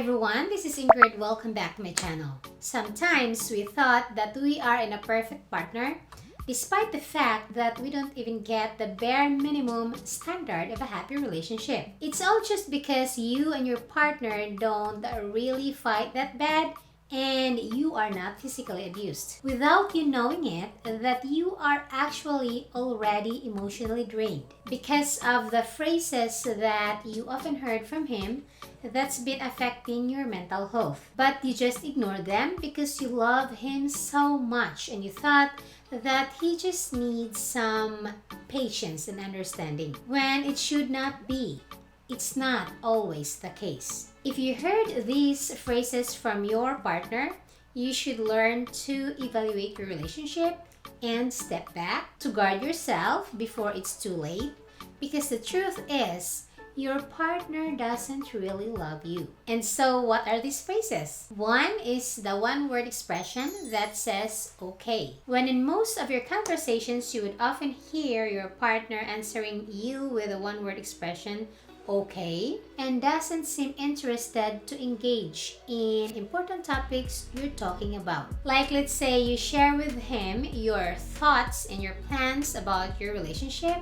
everyone, this is Ingrid. Welcome back to my channel. Sometimes we thought that we are in a perfect partner, despite the fact that we don't even get the bare minimum standard of a happy relationship. It's all just because you and your partner don't really fight that bad and you are not physically abused. Without you knowing it, that you are actually already emotionally drained because of the phrases that you often heard from him that's been affecting your mental health. But you just ignore them because you love him so much and you thought that he just needs some patience and understanding, when it should not be. It's not always the case. If you heard these phrases from your partner, you should learn to evaluate your relationship and step back to guard yourself before it's too late, because the truth is, your partner doesn't really love you. And so what are these phrases? One is the one-word expression that says okay. When in most of your conversations, you would often hear your partner answering you with a one-word expression, okay, and doesn't seem interested to engage in important topics you're talking about. Like, let's say you share with him your thoughts and your plans about your relationship,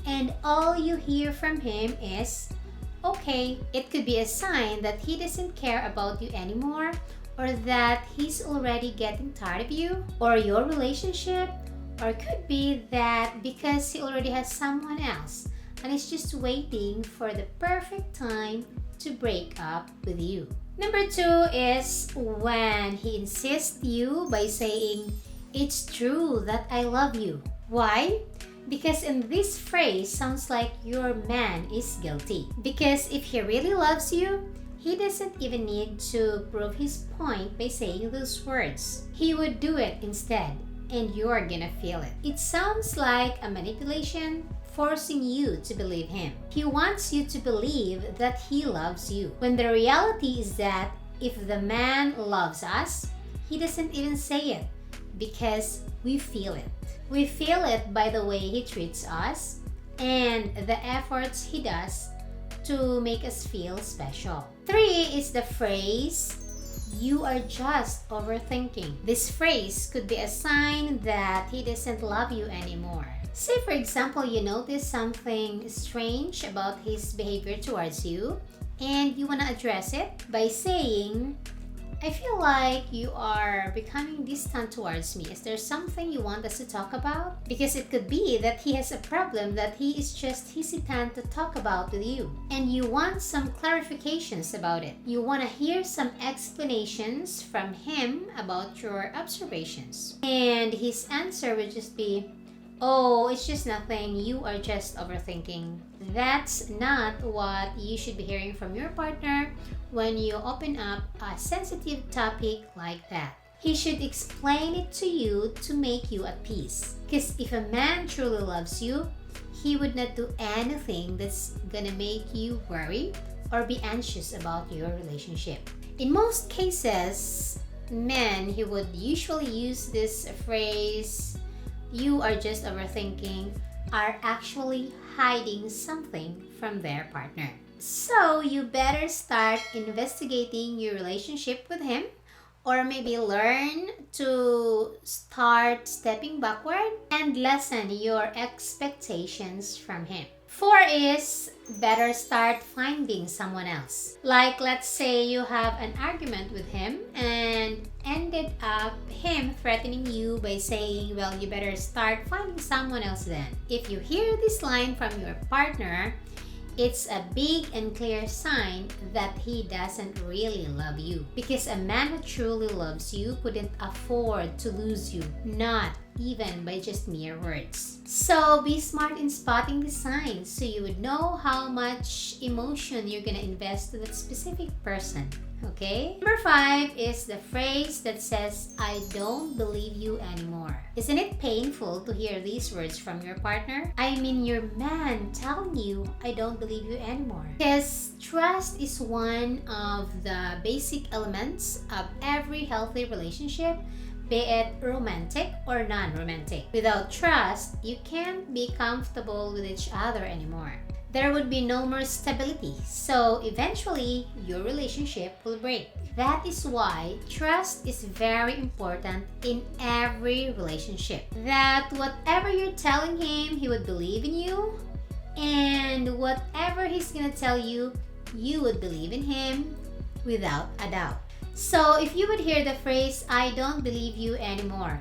and all you hear from him is okay. It could be a sign that he doesn't care about you anymore, or that he's already getting tired of you or your relationship, or it could be that because he already has someone else and is just waiting for the perfect time to break up with you. Number two is when he insists you by saying, "It's true that I love you." Why? Because in this phrase sounds like your man is guilty. Because if he really loves you, he doesn't even need to prove his point by saying those words. He would do it instead, and you're gonna feel it. It sounds like a manipulation, forcing you to believe him. He wants you to believe that he loves you, when the reality is that if the man loves us, he doesn't even say it, because we feel it. We feel it by the way he treats us and the efforts he does to make us feel special. Three is the phrase, "You are just overthinking." This phrase could be a sign that he doesn't love you anymore. Say, for example, you notice something strange about his behavior towards you and you want to address it by saying, "I feel like you are becoming distant towards me. Is there something you want us to talk about?" Because it could be that he has a problem that he is just hesitant to talk about with you, and you want some clarifications about it. You want to hear some explanations from him about your observations. And his answer would just be, "Oh, it's just nothing. You are just overthinking." That's not what you should be hearing from your partner when you open up a sensitive topic like that. He should explain it to you to make you at peace. Because if a man truly loves you, he would not do anything that's gonna make you worry or be anxious about your relationship. In most cases, men, he would usually use this phrase, "You are just overthinking," are actually hiding something from their partner. So you better start investigating your relationship with him, or maybe learn to start stepping backward and lessen your expectations from him. Four is better start finding someone else. Like, let's say you have an argument with him and ended up him threatening you by saying, "Well, you better start finding someone else then." If you hear this line from your partner, it's a big and clear sign that he doesn't really love you. Because a man who truly loves you couldn't afford to lose you, not even by just mere words. So be smart in spotting the signs so you would know how much emotion you're gonna invest to that specific person. Okay? Number five is the phrase that says, "I don't believe you anymore." Isn't it painful to hear these words from your partner? I mean, your man telling you, "I don't believe you anymore." Because trust is one of the basic elements of every healthy relationship, be it romantic or non-romantic. Without trust, you can't be comfortable with each other anymore. there would be no more stability. So eventually, your relationship will break. That is why trust is very important in every relationship. That whatever you're telling him, he would believe in you. And whatever he's gonna tell you, you would believe in him without a doubt. So if you would hear the phrase, "I don't believe you anymore,"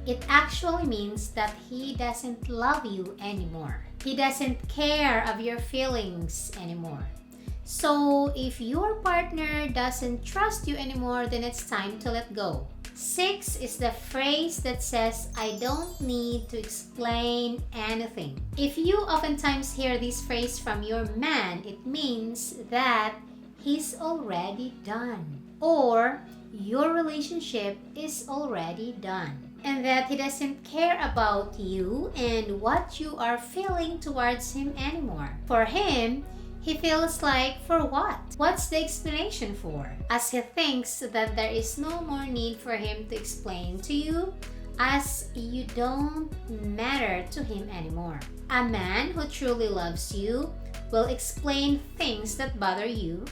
it actually means that he doesn't love you anymore. He doesn't care of your feelings anymore. So if your partner doesn't trust you anymore, then it's time to let go. 6 is the phrase that says, "I don't need to explain anything." If you oftentimes hear this phrase from your man, it means that he's already done, or your relationship is already done, and that he doesn't care about you and what you are feeling towards him anymore. For him, he feels like, for what? What's the explanation for? As he thinks that there is no more need for him to explain to you, as you don't matter to him anymore. A man who truly loves you will explain things that bother you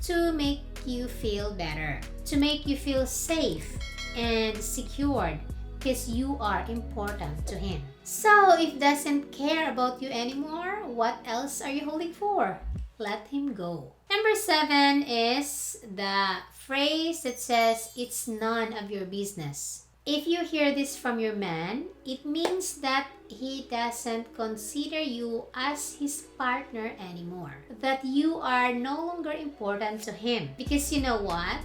to make you feel better, to make you feel safe and secured, because you are important to him. So if doesn't care about you anymore, what else are you holding for? Let him go. Number 7 is the phrase that says, "It's none of your business." If you hear this from your man, it means that he doesn't consider you as his partner anymore. That you are no longer important to him. Because you know what?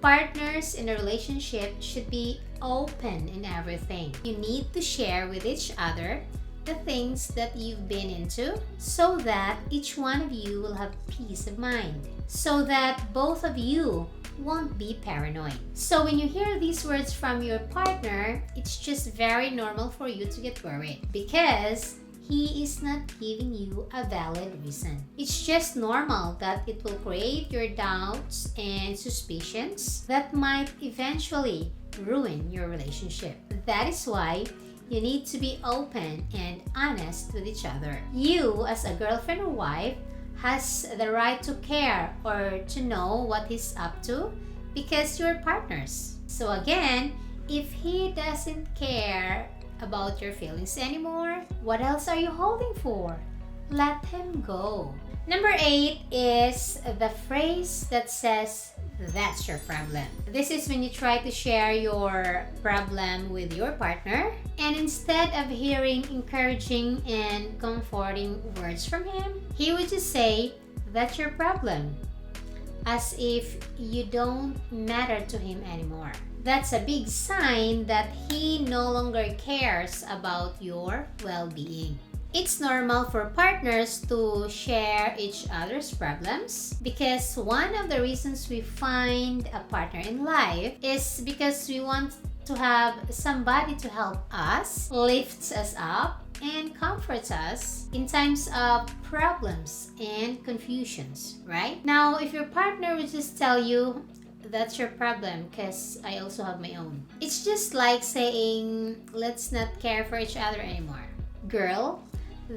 Partners in a relationship should be open in everything. You need to share with each other the things that you've been into, so that each one of you will have peace of mind, so that both of you won't be paranoid. So when you hear these words from your partner, it's just very normal for you to get worried, because he is not giving you a valid reason. It's just normal that it will create your doubts and suspicions that might eventually ruin your relationship. That is why you need to be open and honest with each other. You, as a girlfriend or wife, has the right to care or to know what he's up to, because you're partners. So again, if he doesn't care about your feelings anymore, what else are you holding for? Let him go. Number 8 is the phrase that says, "That's your problem." This is when you try to share your problem with your partner, and instead of hearing encouraging and comforting words from him, he would just say, "That's your problem," as if you don't matter to him anymore. That's a big sign that he no longer cares about your well-being. It's normal for partners to share each other's problems, because one of the reasons we find a partner in life is because we want to have somebody to help us, lifts us up, and comforts us in times of problems and confusions, right? Now, if your partner would just tell you, "That's your problem because I also have my own," it's just like saying, "Let's not care for each other anymore." Girl,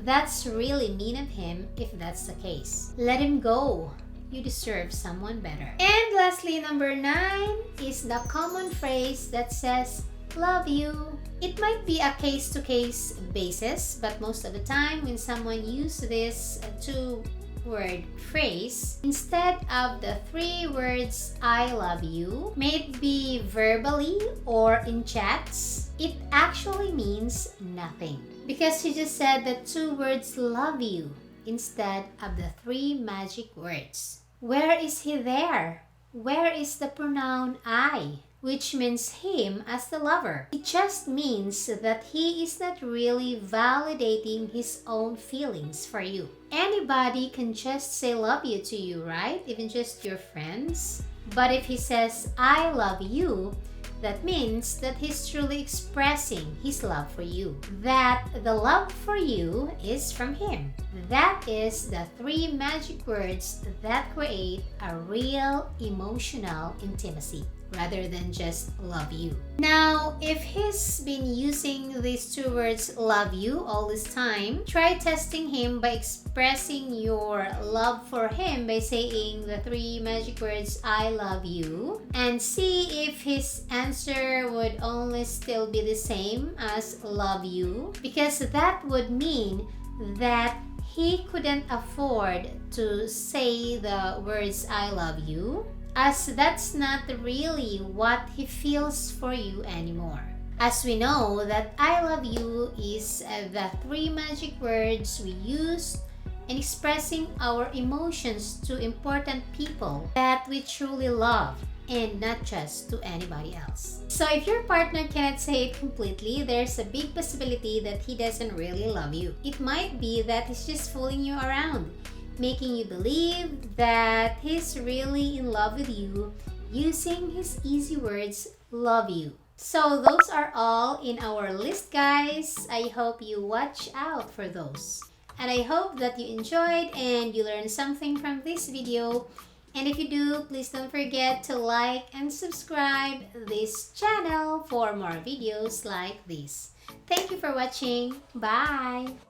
that's really mean of him if that's the case. Let him go. You deserve someone better. And lastly, number 9 is the common phrase that says, "Love you." It might be a case-to-case basis, but most of the time when someone uses this 2-word phrase, instead of the 3 words, "I love you," maybe verbally or in chats, it actually means nothing. Because he just said the 2 words, "love you," instead of the 3 magic words. Where is he there? Where is the pronoun "I," which means him as the lover? It just means that he is not really validating his own feelings for you. Anybody can just say "love you" to you, right? Even just your friends. But if he says "I love you," That means that he's truly expressing his love for you. That the love for you is from him. That is the three magic words that create a real emotional intimacy rather than just love you. Now, if he's been using these two words love you all this time, try testing him by expressing your love for him by saying the three magic words I love you, and see if his answer would only still be the same as love you, because that would mean that he couldn't afford to say the words I love you, as that's not really what he feels for you anymore. As we know that I love you is the three magic words we use in expressing our emotions to important people that we truly love, and not just to anybody else. So if your partner cannot say it completely, there's a big possibility that he doesn't really love you. It might be that he's just fooling you around, making you believe that he's really in love with you, using his easy words, love you. So those are all in our list, guys. I hope you watch out for those. And I hope that you enjoyed and you learned something from this video. And if you do, please don't forget to like and subscribe this channel for more videos like this. Thank you for watching. Bye!